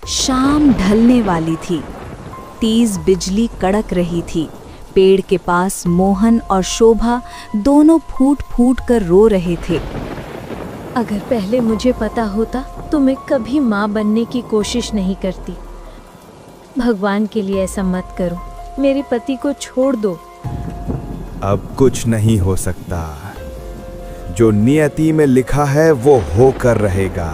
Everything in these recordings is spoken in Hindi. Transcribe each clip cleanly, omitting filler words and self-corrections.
शाम ढलने वाली थी। तेज बिजली कड़क रही थी। पेड़ के पास मोहन और शोभा दोनों फूट फूट कर रो रहे थे। अगर पहले मुझे पता होता तो मैं कभी माँ बनने की कोशिश नहीं करती। भगवान के लिए ऐसा मत करो, मेरे पति को छोड़ दो। अब कुछ नहीं हो सकता। जो नियति में लिखा है वो होकर रहेगा।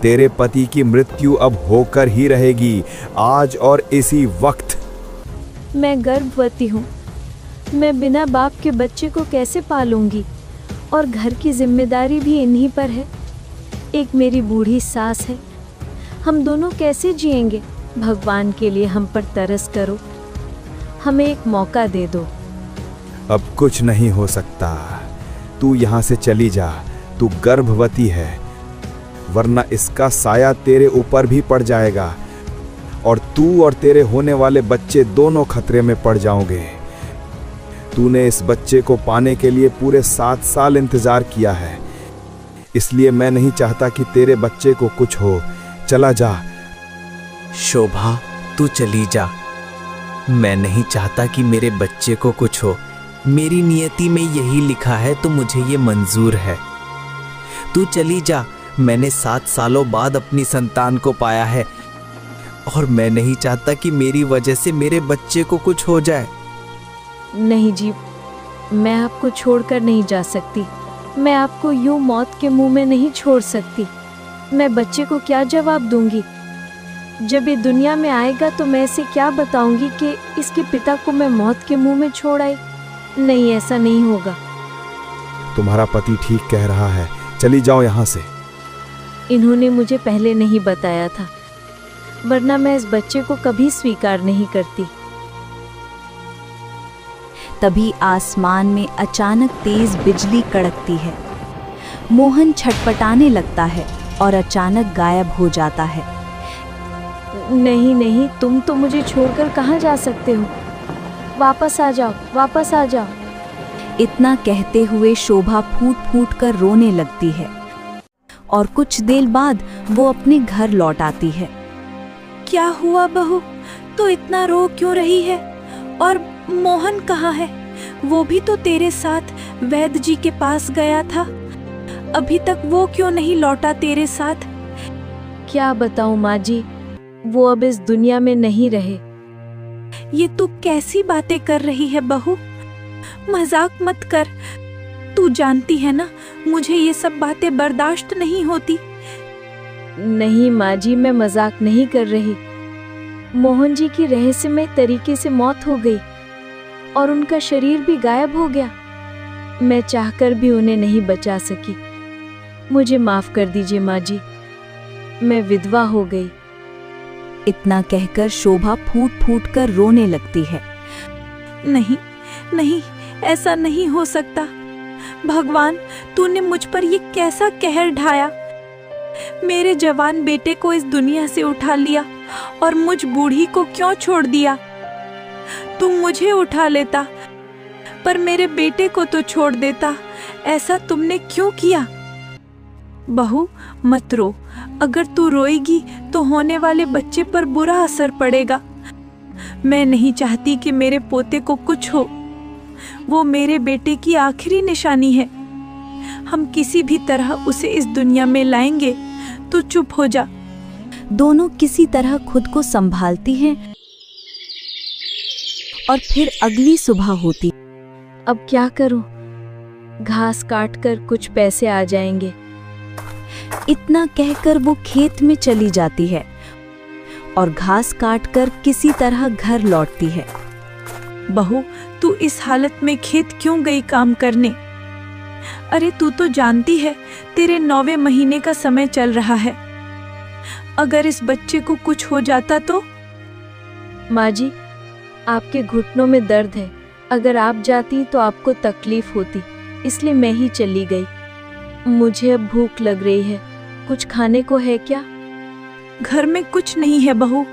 तेरे पति की मृत्यु अब होकर ही रहेगी, आज और इसी वक्त। मैं गर्भवती हूँ। मैं बिना बाप के बच्चे को कैसे पालूंगी? और घर की जिम्मेदारी भी इन्हीं पर है। एक मेरी बूढ़ी सास है। हम दोनों कैसे जिएंगे? भगवान के लिए हम पर तरस करो, हमें एक मौका दे दो। अब कुछ नहीं हो सकता। तू यहाँ से चली जा। तू गर्भवती है, वरना इसका साया तेरे ऊपर भी पड़ जाएगा और तू और तेरे होने वाले बच्चे दोनों खतरे में पड़ जाओगे। तूने इस बच्चे को पाने के लिए पूरे 7 साल इंतजार किया है, इसलिए मैं नहीं चाहता कि तेरे बच्चे को कुछ हो। चला जा। शोभा, तू चली जा। मैं नहीं चाहता कि मेरे बच्चे को कुछ हो। मेरी नियति में यही लिखा है तो मुझे ये मंजूर है। तू चली जा। मैंने 7 सालों बाद अपनी संतान को पाया है और मैं नहीं चाहता कि मेरी वजह से मेरे बच्चे को कुछ हो जाए। नहीं जी, मैं आपको छोड़कर नहीं जा सकती। मैं आपको यूं मौत के मुंह में नहीं छोड़ सकती। मैं बच्चे को क्या जवाब दूंगी? जब ये दुनिया में आएगा तो मैं इसे क्या बताऊंगी कि इसके पिता को मैं मौत के मुंह में छोड़ आई? नहीं, ऐसा नहीं होगा। तुम्हारा पति ठीक कह रहा है, चली जाओ यहाँ से। इन्होंने मुझे पहले नहीं बताया था, वरना मैं इस बच्चे को कभी स्वीकार नहीं करती। तभी आसमान में अचानक तेज बिजली कड़कती है। मोहन छटपटाने लगता है और अचानक गायब हो जाता है। नहीं नहीं, तुम तो मुझे छोड़कर कहाँ जा सकते हो? वापस आ जाओ, वापस आ जाओ। इतना कहते हुए शोभा फूट फूट कर रोने लगती है और कुछ देर बाद वो अपने घर लौट आती है। क्या हुआ बहू? तो इतना रो क्यों रही है? और मोहन कहाँ है? वो भी तो तेरे साथ वैद्य जी के पास गया था। अभी तक वो क्यों नहीं लौटा तेरे साथ? क्या बताऊं माँ जी, वो अब इस दुनिया में नहीं रहे। ये तू कैसी बातें कर रही है बहू? मजाक मत कर। तू जानती है ना, मुझे ये सब बातें बर्दाश्त नहीं होती। नहीं माँ जी, मैं मजाक नहीं कर रही। मोहन जी की रहस्यमय तरीके से मौत हो गई और उनका शरीर भी गायब हो गया। मैं चाहकर भी उन्हें नहीं बचा सकी। मुझे माफ कर दीजिए माँ जी, मैं विधवा हो गई। इतना कहकर शोभा फूट फूट कर रोने लगती है। नहीं नहीं, ऐसा नहीं हो सकता। भगवान, तूने मुझ पर ये कैसा कहर ढाया? मेरे जवान बेटे को इस दुनिया से उठा लिया और मुझ बूढ़ी को क्यों छोड़ दिया? तू मुझे उठा लेता पर मेरे बेटे को तो छोड़ देता। ऐसा तुमने क्यों किया? बहू, मत रो। अगर तू रोएगी तो होने वाले बच्चे पर बुरा असर पड़ेगा। मैं नहीं चाहती कि मेरे पोते को कुछ हो। वो मेरे बेटे की आखिरी निशानी है। हम किसी भी तरह उसे इस दुनिया में लाएंगे। तू चुप हो जा। दोनों किसी तरह खुद को संभालती हैं और फिर अगली सुबह होती। अब क्या करूं? घास काट कर कुछ पैसे आ जाएंगे। इतना कहकर वो खेत में चली जाती है और घास काटकर किसी तरह घर लौटती है। बहू, तू इस हालत में खेत क्यों गई काम करने? अरे तू तो जानती है तेरे 9वें महीने का समय चल रहा है। अगर इस बच्चे को कुछ हो जाता तो? माँ जी, आपके घुटनों में दर्द है। अगर आप जाती तो आपको तकलीफ होती, इसलिए मैं ही चली गई। मुझे अब भूख लग रही है, कुछ खाने को है क्या? घर में कुछ नहीं है बहू,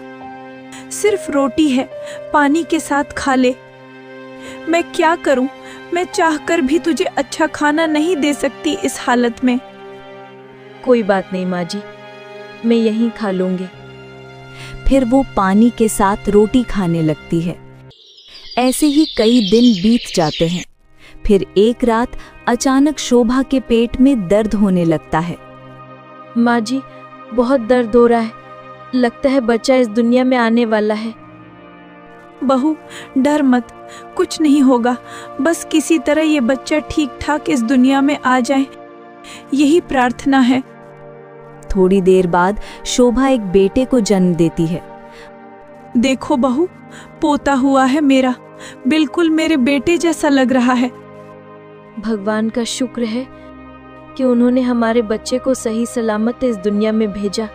सिर्फ रोटी है, पानी के साथ खा ले। मैं क्या करूं? मैं चाहकर भी तुझे अच्छा खाना नहीं दे सकती इस हालत में। कोई बात नहीं माँ जी, मैं यहीं खा लूंगी। फिर वो पानी के साथ रोटी खाने लगती है। ऐसे ही कई दिन बीत जाते हैं। फिर एक रात अचानक शोभा के पेट में दर्द होने लगता है। माँ जी, बहुत दर्द हो रहा है। लगता है बच्चा इस दुनिया में आने वाला है। बहू, डर मत, कुछ नहीं होगा। बस किसी तरह ये बच्चा ठीक ठाक इस दुनिया में आ जाए, यही प्रार्थना है। थोड़ी देर बाद शोभा एक बेटे को जन्म देती है। देखो बहू, पोता हुआ है मेरा, बिल्कुल मेरे बेटे जैसा लग रहा है। भगवान का शुक्र है कि उन्होंने हमारे बच्चे को सही सलामत इस दुनिया में भेजा।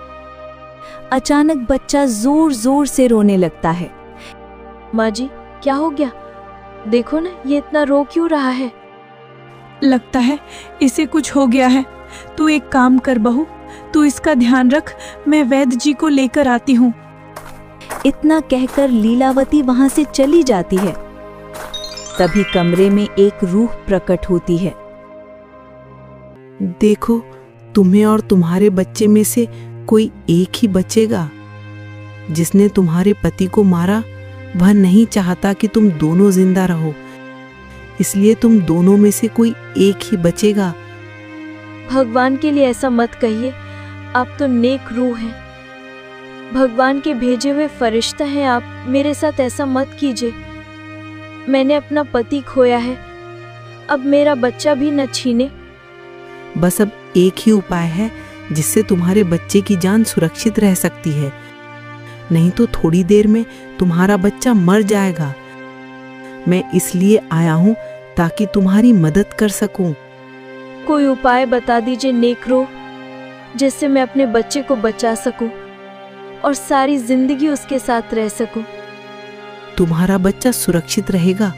अचानक बच्चा जोर जोर से रोने लगता है। माँ जी, क्या हो गया? देखो ना, ये इतना रो क्यों रहा है? लगता है इसे कुछ हो गया है। तू एक काम कर बहू, तू इसका ध्यान रख, मैं वैद्य जी को लेकर आती हूँ। इतना कहकर लीलावती वहां से चली जाती है। तभी कमरे में एक रूह प्रकट होती है। देखो, तुम्हें और तुम्हारे बच्चे में से कोई एक ही बचेगा। जिसने तुम्हारे पति को मारा वह नहीं चाहता कि तुम दोनों जिंदा रहो, इसलिए तुम दोनों में से कोई एक ही बचेगा। भगवान के लिए ऐसा मत कहिए, आप तो नेक रूह हैं, भगवान के भेजे हुए फरिश्ता हैं आप। मेरे साथ ऐसा मत कीजिए। मैंने अपना पति खोया है, अब मेरा बच्चा भी न छीने। बस अब एक ही उपाय है जिससे तुम्हारे बच्चे की जान सुरक्षित रह सकती है, नहीं तो थोड़ी देर में तुम्हारा बच्चा मर जाएगा। मैं इसलिए आया हूँ ताकि तुम्हारी मदद कर सकूं। कोई उपाय बता दीजिए नेक रूह, जिससे मैं अपने बच्चे को बचा सकूं और सारी जिंदगी उसके साथ रह सकूं। तुम्हारा बच्चा सुरक्षित रहेगा,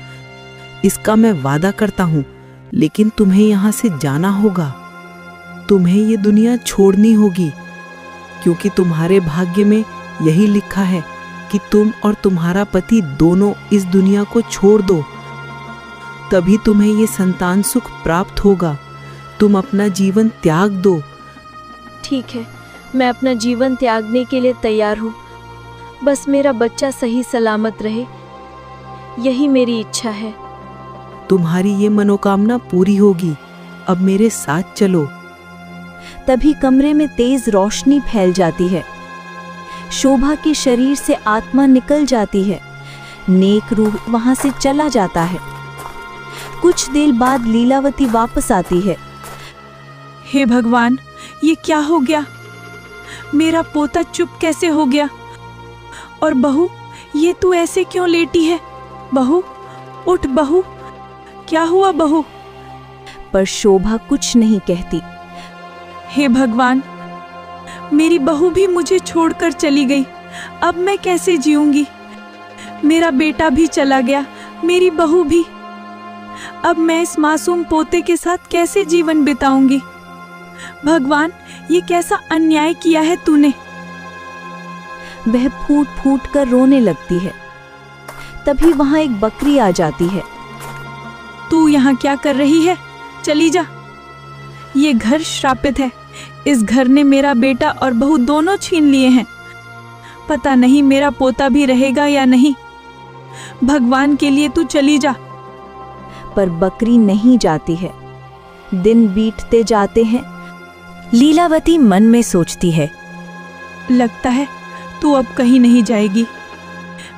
इसका मैं वादा करता हूँ, लेकिन तुम्हें यहाँ से जाना होगा। तुम्हें ये दुनिया छोड़नी होगी, क्योंकि तुम्हारे भाग्य में यही लिखा है कि तुम और तुम्हारा पति दोनों इस दुनिया को छोड़ दो, तभी तुम्हें ये संतान सुख प्राप्त होगा। तुम अपना जीवन त्याग दो। ठीक है, मैं अपना जीवन त्यागने के लिए तैयार हूँ, बस मेरा बच्चा सही सलामत रहे, यही मेरी इच्छा है। तुम्हारी ये मनोकामना पूरी होगी। अब मेरे साथ चलो। तभी कमरे में तेज रोशनी फैल जाती है। शोभा के शरीर से आत्मा निकल जाती है। नेक रूह वहां से चला जाता है। कुछ देर बाद लीलावती वापस आती है। हे भगवान, ये क्या हो गया? मेरा पोता चुप कैसे हो गया? और बहू, ये तू ऐसे क्यों लेटी है? बहू, उठ बहू, क्या हुआ बहू? पर शोभा कुछ नहीं कहती। हे भगवान, मेरी बहू भी मुझे छोड़कर चली गई, अब मैं कैसे जीऊंगी? मेरा बेटा भी चला गया, मेरी बहू भी। अब मैं इस मासूम पोते के साथ कैसे जीवन बिताऊंगी? भगवान, ये कैसा अन्याय किया है तूने? वह फूट फूट कर रोने लगती है। तभी वहां एक बकरी आ जाती है। तू यहाँ क्या कर रही है? चली जा। ये घर श्रापित है, इस घर ने मेरा बेटा और बहू दोनों छीन लिए हैं। पता नहीं मेरा पोता भी रहेगा या नहीं। भगवान के लिए तू चली जा। पर बकरी नहीं जाती है। दिन बीतते जाते हैं। लीलावती मन में सोचती है, लगता है तू अब कहीं नहीं जाएगी।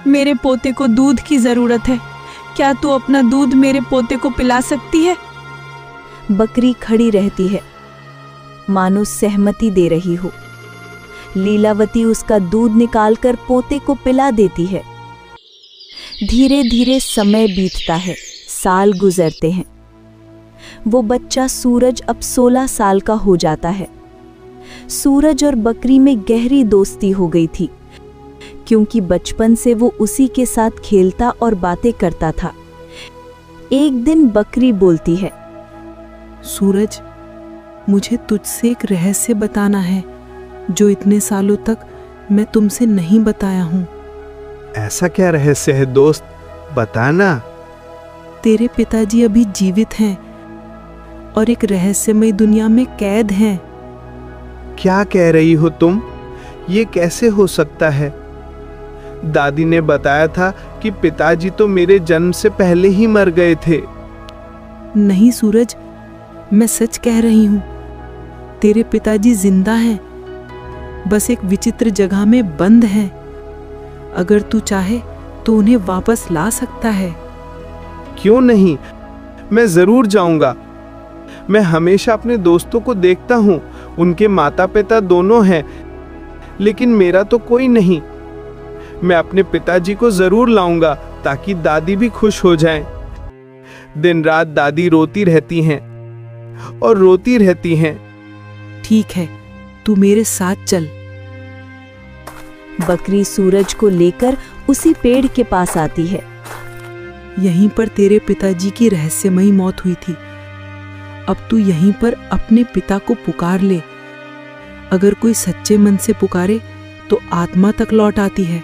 मेरे पोते को दूध की जरूरत है, क्या तू अपना दूध मेरे पोते को पिला सकती है? बकरी खड़ी रहती है, मानो सहमति दे रही हो। लीलावती उसका दूध निकालकर पोते को पिला देती है। धीरे धीरे समय बीतता है, साल गुजरते हैं। वो बच्चा सूरज अब 16 साल का हो जाता है। सूरज और बकरी में गहरी दोस्ती हो गई थी, क्योंकि बचपन से वो उसी के साथ खेलता और बातें करता था। एक दिन बकरी बोलती है, सूरज, मुझे तुझसे एक रहस्य बताना है जो इतने सालों तक मैं तुमसे नहीं बताया हूँ। ऐसा क्या रहस्य है दोस्त, बताना। तेरे पिताजी अभी जीवित हैं और एक रहस्यमय दुनिया में कैद हैं। क्या कह रही हो तुम? ये कैसे हो सकता है? दादी ने बताया था कि पिताजी तो मेरे जन्म से पहले ही मर गए थे। नहीं सूरज, मैं सच कह रही हूँ, तेरे पिताजी जिंदा हैं, बस एक विचित्र जगह में बंद हैं। अगर तू चाहे तो उन्हें वापस ला सकता है। क्यों नहीं, मैं जरूर जाऊंगा। मैं हमेशा अपने दोस्तों को देखता हूँ, उनके माता पिता दोनों हैं, लेकिन मेरा तो कोई नहीं। मैं अपने पिताजी को जरूर लाऊंगा ताकि दादी भी खुश हो जाएं। दिन रात दादी रोती रहती हैं और रोती रहती हैं। ठीक है, तू मेरे साथ चल। बकरी सूरज को लेकर उसी पेड़ के पास आती है। यहीं पर तेरे पिताजी की रहस्यमयी मौत हुई थी। अब तू यहीं पर अपने पिता को पुकार ले। अगर कोई सच्चे मन से पुकारे तो आत्मा तक लौट आती है,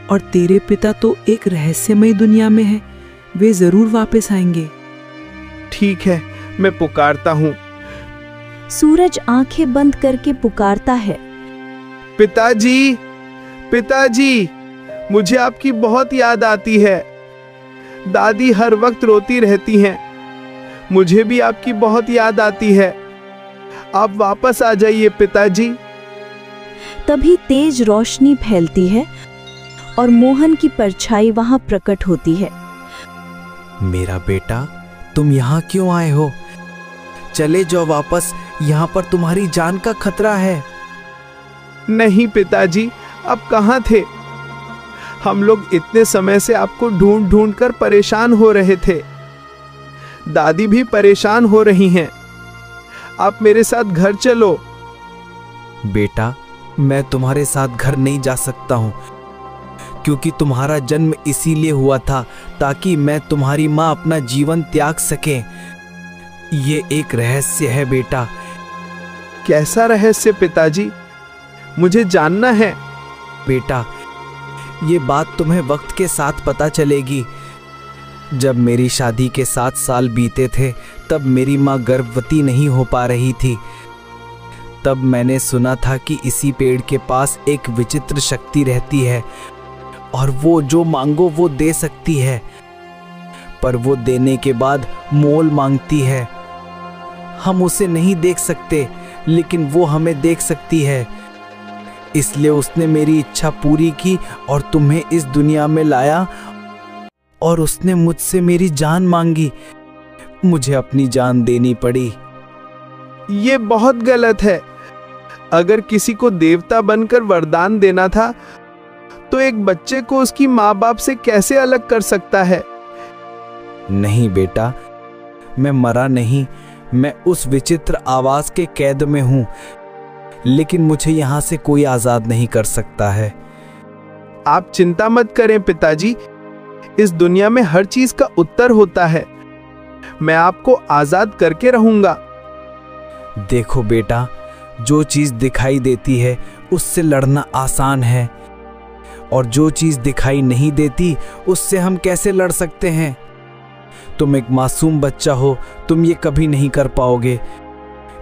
और तेरे पिता तो एक रहस्यमयी दुनिया में है, वे जरूर वापस आएंगे। ठीक है, मैं पुकारता हूँ। सूरज आंखें बंद करके पुकारता है, पिताजी, पिताजी, मुझे आपकी बहुत याद आती है। दादी हर वक्त रोती रहती हैं। मुझे भी आपकी बहुत याद आती है। आप वापस आ जाइए पिताजी। तभी तेज रोशनी फैलती है और मोहन की परछाई वहां प्रकट होती है। मेरा बेटा, तुम यहाँ क्यों आए हो? चले जाओ वापस, यहाँ पर तुम्हारी जान का खतरा है। नहीं पिताजी, आप कहाँ थे? हम लोग इतने समय से आपको ढूंढ ढूंढ कर परेशान हो रहे थे। दादी भी परेशान हो रही हैं। आप मेरे साथ घर चलो। बेटा, मैं तुम्हारे साथ घर नहीं जा सकता हूँ, क्योंकि तुम्हारा जन्म इसीलिए हुआ था ताकि मैं तुम्हारी माँ अपना जीवन त्याग सके। ये एक रहस्य है बेटा। कैसा रहस्य पिताजी? मुझे जानना है। बेटा, ये बात तुम्हें वक्त के साथ पता चलेगी। जब मेरी शादी के 7 साल बीते थे, तब मेरी माँ गर्भवती नहीं हो पा रही थी। तब मैंने सुना था कि इसी पेड़ के पास एक विचित्र शक्ति रहती है, और वो जो मांगो वो दे सकती है, पर वो देने के बाद मोल मांगती है। हम उसे नहीं देख सकते, लेकिन वो हमें देख सकती है। इसलिए उसने मेरी इच्छा पूरी की और तुम्हें इस दुनिया में लाया, और उसने मुझसे मेरी जान मांगी। मुझे अपनी जान देनी पड़ी। ये बहुत गलत है। अगर किसी को देवता बनकर वरदान देना था, तो एक बच्चे को उसकी माँ बाप से कैसे अलग कर सकता है? नहीं बेटा, मैं मरा नहीं, मैं उस विचित्र आवाज के कैद में हूं, लेकिन मुझे यहां से कोई आजाद नहीं कर सकता है। आप चिंता मत करें पिताजी, इस दुनिया में हर चीज का उत्तर होता है। मैं आपको आजाद करके रहूंगा। देखो बेटा, जो चीज दिखाई देती है उससे लड़ना आसान है, और जो चीज दिखाई नहीं देती उससे हम कैसे लड़ सकते हैं? तुम एक मासूम बच्चा हो, तुम ये कभी नहीं कर पाओगे।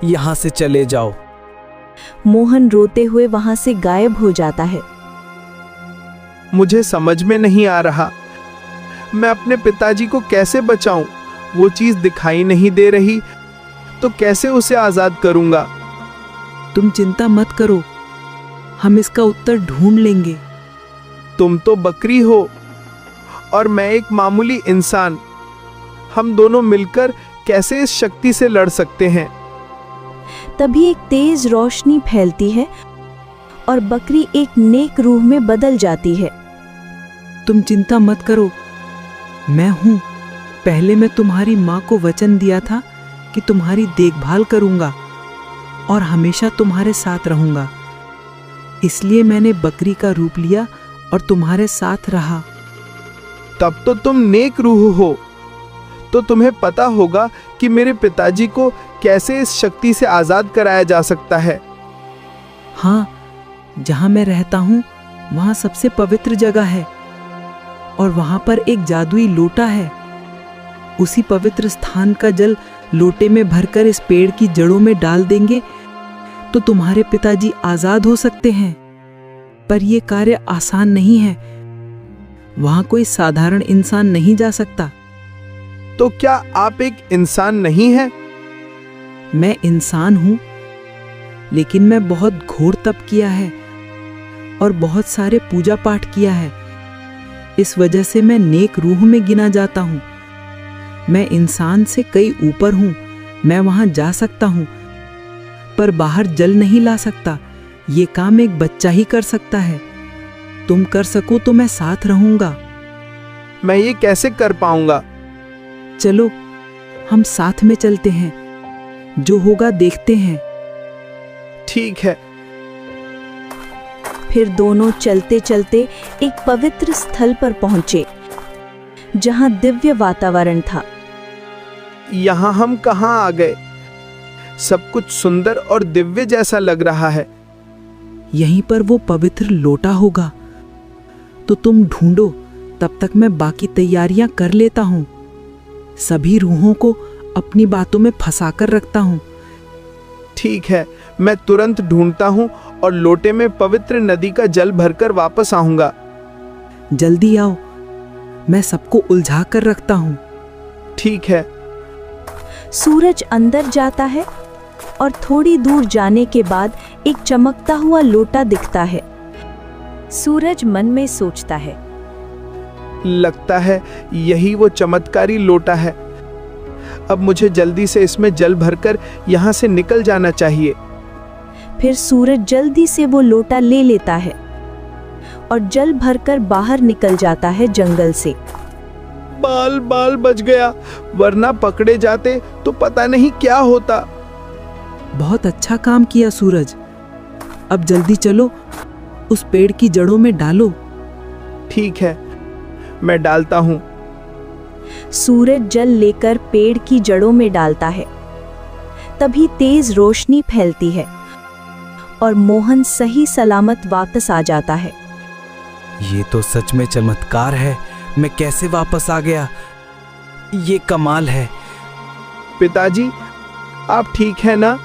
यहां से चले जाओ। मोहन रोते हुए वहां से गायब हो जाता है। मुझे समझ में नहीं आ रहा, मैं अपने पिताजी को कैसे बचाऊं? वो चीज दिखाई नहीं दे रही, तो कैसे उसे आजाद करूंगा? तुम चिंता मत करो, हम इसका उत्तर ढूंढ लेंगे। तुम तो बकरी हो और मैं एक मामूली इंसान। हम दोनों मिलकर कैसे इस शक्ति से लड़ सकते हैं? तभी एक तेज रोशनी फैलती है और बकरी एक नेक रूह में बदल जाती है। तुम चिंता मत करो, मैं हूं। पहले मैं तुम्हारी माँ को वचन दिया था कि तुम्हारी देखभाल करूंगा और हमेशा तुम्हारे साथ रहूंगा। इसलिए मैंने बकरी का रूप लिया और तुम्हारे साथ रहा। तब तो तुम नेक रूह हो, तो तुम्हें पता होगा कि मेरे पिताजी को कैसे इस शक्ति से आजाद कराया जा सकता है। हाँ, जहां मैं रहता हूं वहां सबसे पवित्र जगह है, और वहां पर एक जादुई लोटा है। उसी पवित्र स्थान का जल लोटे में भरकर इस पेड़ की जड़ों में डाल देंगे तो तुम्हारे पिताजी आजाद हो सकते हैं। पर यह कार्य आसान नहीं है। वहां कोई साधारण इंसान नहीं जा सकता। तो क्या आप एक इंसान नहीं हैं? मैं इंसान हूं, लेकिन मैं बहुत घोर तप किया है और बहुत सारे पूजा पाठ किया है। इस वजह से मैं नेक रूह में गिना जाता हूं। मैं इंसान से कई ऊपर हूं। मैं वहां जा सकता हूं, पर बाहर जल नहीं ला सकता। ये काम एक बच्चा ही कर सकता है। तुम कर सको तो मैं साथ रहूंगा। मैं ये कैसे कर पाऊंगा? चलो हम साथ में चलते हैं, जो होगा देखते हैं। ठीक है। फिर दोनों चलते चलते एक पवित्र स्थल पर पहुंचे, जहां दिव्य वातावरण था। यहाँ हम कहाँ आ गए? सब कुछ सुंदर और दिव्य जैसा लग रहा है। यहीं पर वो पवित्र लोटा होगा, तो तुम ढूंढो, तब तक मैं बाकी तैयारियां कर लेता हूं। सभी रूहों को अपनी बातों में फंसा कर रखता हूं। ठीक है, मैं तुरंत ढूंढता हूं और लोटे में पवित्र नदी का जल भरकर वापस आऊंगा। जल्दी आओ, मैं सबको उलझा कर रखता हूं। ठीक है। सूरज अंदर जाता है और थोड़ी दूर जाने के बाद एक चमकता हुआ लोटा दिखता है। सूरज मन में सोचता है, लगता है यही वो चमत्कारी लोटा है। अब मुझे जल्दी से इसमें जल भरकर यहाँ से निकल जाना चाहिए। फिर सूरज जल्दी से वो लोटा ले लेता है और जल भरकर बाहर निकल जाता है जंगल से। बाल बाल बच गया, वरना पकड़े जाते तो पता नहीं क्या होता। बहुत अच्छा काम किया सूरज। अब जल्दी चलो, उस पेड़ की जड़ों में डालो। ठीक है, मैं डालता हूँ। सूरज जल लेकर पेड़ की जड़ों में डालता है। तभी तेज रोशनी फैलती है और मोहन सही सलामत वापस आ जाता है। ये तो सच में चमत्कार है। मैं कैसे वापस आ गया? ये कमाल है। पिताजी, आप ठीक है ना?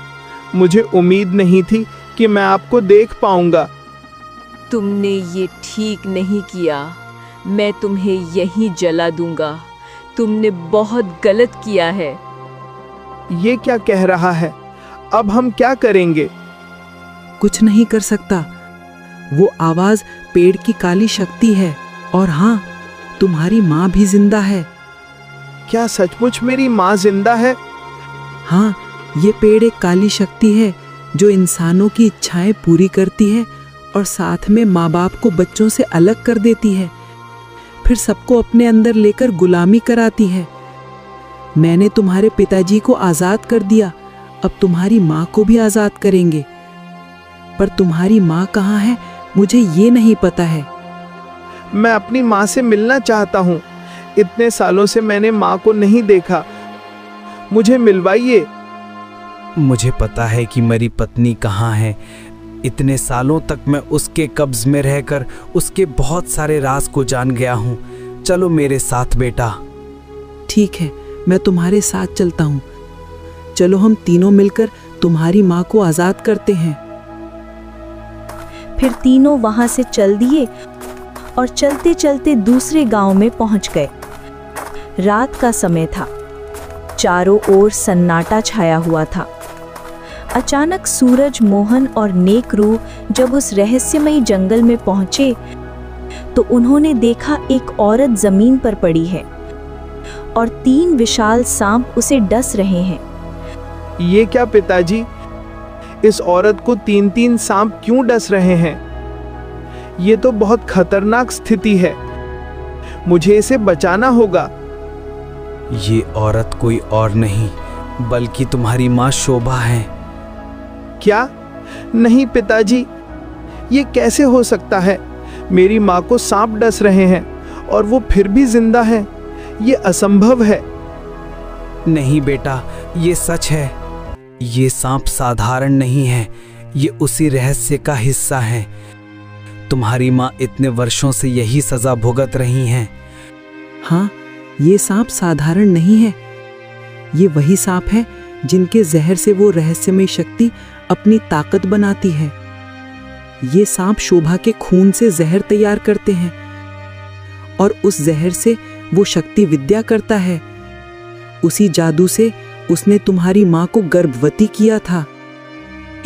मुझे उम्मीद नहीं थी कि मैं आपको देख पाऊंगा। तुमने ये ठीक नहीं किया। मैं तुम्हें यहीं जला दूंगा। तुमने बहुत गलत किया है। ये क्या कह रहा है? अब हम क्या करेंगे? कुछ नहीं कर सकता। वो आवाज पेड़ की काली शक्ति है। और हाँ, तुम्हारी माँ भी जिंदा है। क्या सचमुच मेरी माँ जिंदा है? हाँ, ये पेड़ एक काली शक्ति है जो इंसानों की इच्छाएं पूरी करती है और साथ में माँ बाप को बच्चों से अलग कर देती है, फिर सबको अपने अंदर लेकर गुलामी कराती है। मैंने तुम्हारे पिताजी को आजाद कर दिया, अब तुम्हारी माँ को भी आजाद करेंगे। पर तुम्हारी माँ कहाँ है, मुझे ये नहीं पता है। मैं अपनी माँ से मिलना चाहता हूँ। इतने सालों से मैंने माँ को नहीं देखा। मुझे मिलवाइए। मुझे पता है कि मेरी पत्नी कहाँ है। इतने सालों तक मैं उसके कब्ज में रहकर उसके बहुत सारे राज को जान गया हूँ। चलो मेरे साथ बेटा। ठीक है, मैं तुम्हारे साथ चलता हूँ। चलो हम तीनों मिलकर तुम्हारी माँ को आजाद करते हैं। फिर तीनों वहां से चल दिए और चलते चलते दूसरे गांव में पहुंच गए। रात का समय था। चारों ओर सन्नाटा छाया हुआ था। अचानक सूरज, मोहन और नेक रूह जब उस रहस्यमयी जंगल में पहुंचे तो उन्होंने देखा एक औरत जमीन पर पड़ी है और 3 विशाल सांप उसे डस रहे हैं। ये क्या पिताजी? इस औरत को 3-3 सांप क्यों डस रहे हैं? ये तो बहुत खतरनाक स्थिति है। मुझे इसे बचाना होगा। ये औरत कोई और नहीं बल्कि तुम्हारी माँ शोभा है। क्या? नहीं पिताजी, ये कैसे हो सकता है? मेरी माँ को सांप डस रहे हैं और वो फिर भी जिंदा है। ये असंभव है। नहीं बेटा, ये सच है। ये सांप साधारण नहीं है, ये उसी रहस्य का हिस्सा है। तुम्हारी माँ इतने वर्षों से यही सजा भुगत रही हैं। हाँ, ये सांप साधारण नहीं है। ये वही सांप है जिनके जहर से वो रहस्यमय शक्ति अपनी ताकत बनाती है। ये सांप शोभा के खून से जहर तैयार करते हैं और उस जहर से वो शक्ति विद्या करता है। उसी जादू से उसने तुम्हारी माँ को गर्भवती किया था।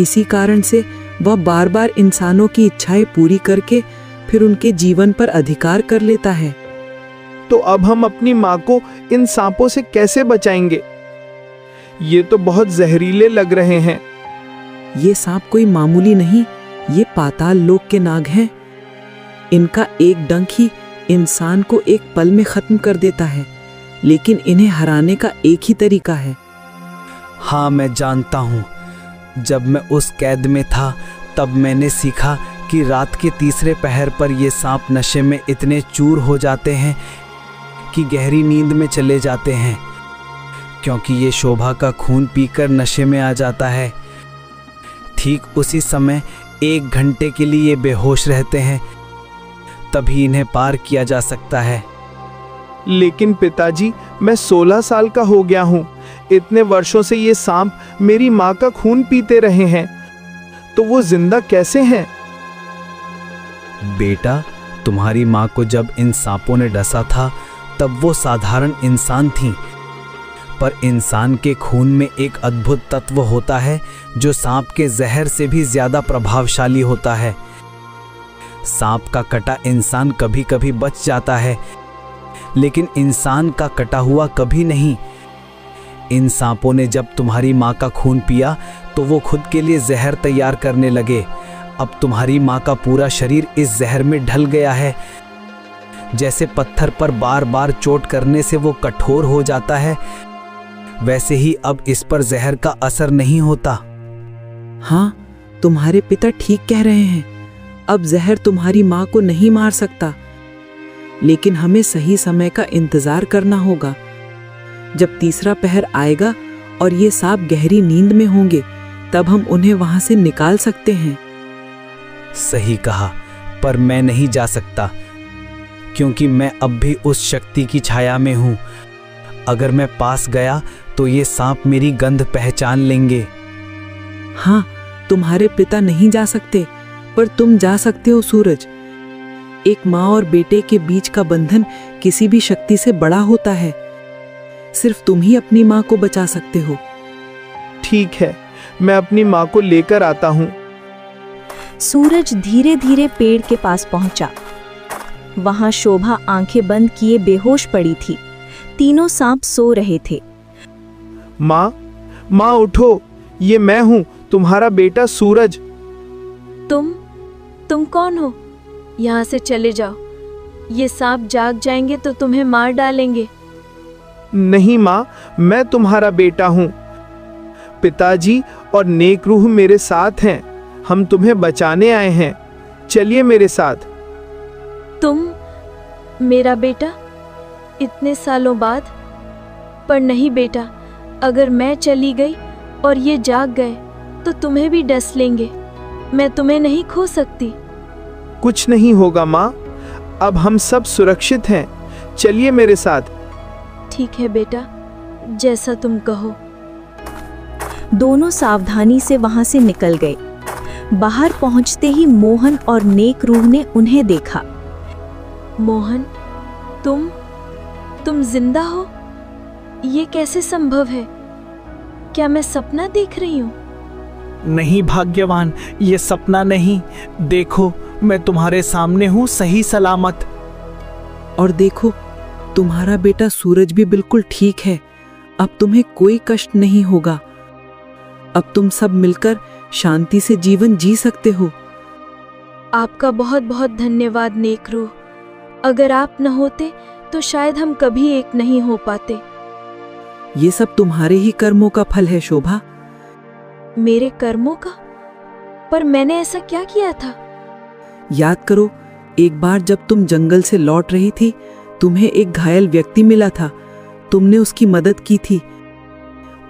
इसी कारण से वह बार बार इंसानों की इच्छाएं पूरी करके फिर उनके जीवन पर अधिकार कर लेता है। तो अब हम अपनी माँ को इन सांपों से कैसे बचाएंगे? ये तो बहुत जहरीले लग रहे हैं। ये सांप कोई मामूली नहीं, ये पाताल लोक के नाग हैं। इनका एक डंक ही इंसान को एक पल में खत्म कर देता है, लेकिन इन्हें हराने का एक ही तरीका है। हाँ, मैं जानता हूँ। जब मैं उस कैद में था तब मैंने सीखा कि रात के तीसरे पहर पर ये सांप नशे में इतने चूर हो जाते हैं कि गहरी नींद में चले जाते हैं, क्योंकि ये शोभा का खून पीकर नशे में आ जाता है। ठीक उसी समय 1 घंटे के लिए ये बेहोश रहते हैं, तभी इन्हें पार किया जा सकता है। लेकिन पिताजी, मैं 16 साल का हो गया हूँ। इतने वर्षों से ये सांप मेरी माँ का खून पीते रहे हैं, तो वो जिंदा कैसे हैं? बेटा, तुम्हारी माँ को जब इन सांपों ने डसा था तब वो साधारण इंसान थी, पर इंसान के खून में एक अद्भुत तत्व होता है जो सांप के जहर से भी ज्यादा प्रभावशाली होता है। सांप का कटा इंसान कभी कभी बच जाता है, लेकिन इंसान का कटा हुआ कभी नहीं। इन सांपों ने जब तुम्हारी माँ का खून पिया तो वो खुद के लिए जहर तैयार करने लगे। अब तुम्हारी माँ का पूरा शरीर इस जहर में ढल गया है। जैसे पत्थर पर बार बार चोट करने से वो कठोर हो जाता है, वैसे ही अब इस पर जहर का असर नहीं होता। हाँ, तुम्हारे पिता ठीक कह रहे हैं। अब जहर तुम्हारी माँ को नहीं मार सकता, लेकिन हमें सही समय का इंतजार करना होगा। जब तीसरा पहर आएगा और ये सांप गहरी नींद में होंगे, तब हम उन्हें वहां से निकाल सकते हैं। सही कहा, पर मैं नहीं जा सकता, क्योंकि मैं अब भी उस शक्ति की छाया में हूं। अगर मैं पास गया तो ये सांप मेरी गंध पहचान लेंगे। हाँ, तुम्हारे पिता नहीं जा सकते, पर तुम जा सकते हो सूरज। एक माँ और बेटे के बीच का बंधन किसी भी शक्ति से बड़ा होता है। सिर्फ तुम ही अपनी माँ को बचा सकते हो। ठीक है, मैं अपनी माँ को लेकर आता हूँ। सूरज धीरे धीरे पेड़ के पास पहुंचा। वहां शोभा आंखें बंद किए बेहोश पड़ी थी। तीनों सांप सो रहे थे। माँ, माँ उठो, ये मैं हूँ, तुम्हारा बेटा सूरज। तुम कौन हो? यहाँ से चले जाओ। ये सांप जाग जाएंगे तो तुम्हें मार डालेंगे। नहीं माँ, मैं तुम्हारा बेटा हूँ। पिताजी और नेक रूह मेरे साथ हैं। हम तुम्हें बचाने आए हैं। चलिए मेरे साथ। तुम मेरा बेटा? इतने सालों बाद? पर नहीं बेटा, अगर मैं चली गई और ये जाग गए तो तुम्हें भी डस लेंगे। मैं तुम्हें नहीं खो सकती। कुछ नहीं होगा माँ, अब हम सब सुरक्षित हैं। चलिए मेरे साथ। ठीक है बेटा, जैसा तुम कहो। दोनों सावधानी से वहां से निकल गए। बाहर पहुंचते ही मोहन और नेक रूह ने उन्हें देखा। मोहन, तुम जिंदा हो? ये कैसे संभव है? क्या मैं सपना देख रही हूँ? नहीं भाग्यवान, ये सपना नहीं। देखो, मैं तुम्हारे सामने हूँ, सही सलामत। और देखो, तुम्हारा बेटा सूरज भी बिल्कुल ठीक है। अब तुम्हें कोई कष्ट नहीं होगा। अब तुम सब मिलकर शांति से जीवन जी सकते हो। आपका बहुत बहुत धन्यवाद नेक रूह। अगर आप न होते तो शायद हम कभी एक नहीं हो पाते। ये सब तुम्हारे ही कर्मों का फल है शोभा। मेरे कर्मों का? पर मैंने ऐसा क्या किया था? याद करो, एक बार जब तुम जंगल से लौट रही थी, तुम्हें एक घायल व्यक्ति मिला था। तुमने उसकी मदद की थी,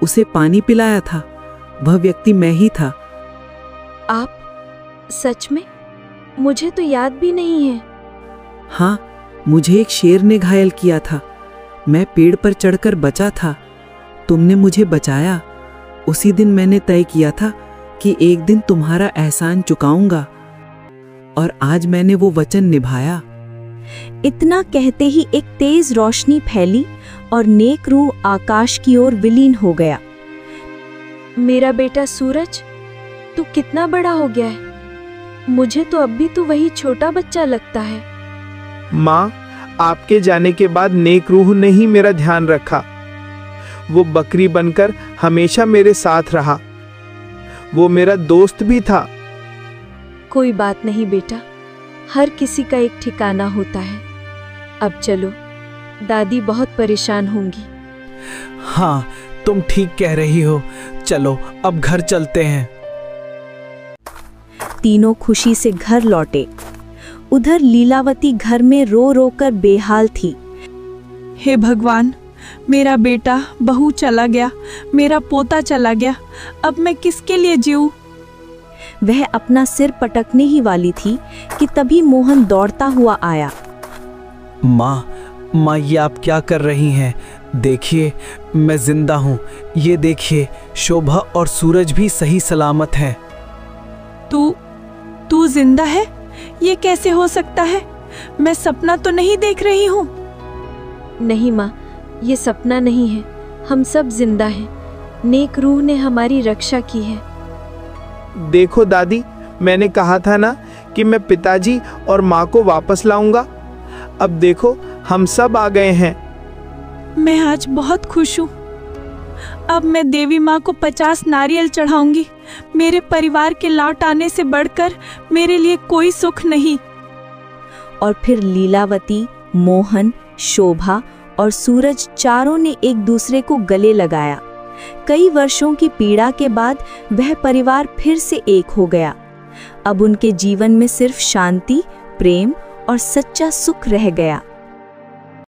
उसे पानी पिलाया था। वह व्यक्ति मैं ही था। आप? सच में? मुझे तो याद भी नहीं है। हाँ, मुझे एक शेर ने घायल किया था। मैं पेड़ पर चढ़कर बचा था। तुमने मुझे बचाया। उसी दिन मैंने तय किया था कि एक दिन तुम्हारा एहसान चुकाऊंगा। और आज मैंने वो वचन निभाया। इतना कहते ही एक तेज रोशनी फैली और नेक रूह आकाश की ओर विलीन हो गया। मेरा बेटा सूरज, तू कितना बड़ा हो गया है। मुझे तो अब भी तू वही छोटा बच्चा लगता है। माँ, आपके जाने के बाद नेक रूह ने ही मेरा ध्यान रखा। वो बकरी बनकर हमेशा मेरे साथ रहा। वो मेरा दोस्त भी था। कोई बात नहीं बेटा, हर किसी का एक ठिकाना होता है। अब चलो, दादी बहुत परेशान होंगी। हाँ, तुम ठीक कह रही हो। चलो अब घर चलते हैं। तीनों खुशी से घर लौटे। उधर लीलावती घर में रो रो कर बेहाल थी। हे भगवान, मेरा बेटा बहू चला गया, मेरा पोता चला गया, अब मैं किसके लिए जीऊं? वह अपना सिर पटकने ही वाली थी कि तभी मोहन दौड़ता हुआ आया। माँ, ये आप क्या कर रही हैं? देखिए, मैं जिंदा हूँ। ये देखिए, शोभा और सूरज भी सही सलामत हैं। तू जिंदा है? ये कैसे हो सकता है? मैं सपना तो नहीं देख रही हूँ। नहीं माँ, ये सपना नहीं है। हम सब जिंदा हैं। नेक रूह ने हमारी रक्षा की है। देखो दादी, मैंने कहा था ना कि मैं पिताजी और माँ को वापस लाऊंगा। अब देखो, हम सब आ गए हैं। मैं आज बहुत खुश हूँ। अब मैं देवी माँ को 50 नारियल चढ़ाऊंगी। मेरे परिवार के लौट आने से बढ़कर मेरे लिए कोई सुख नहीं। और फिर लीलावती, मोहन, शोभा और सूरज चारों ने एक दूसरे को गले लगाया। कई वर्षों की पीड़ा के बाद वह परिवार फिर से एक हो गया। अब उनके जीवन में सिर्फ शांति, प्रेम और सच्चा सुख रह गया।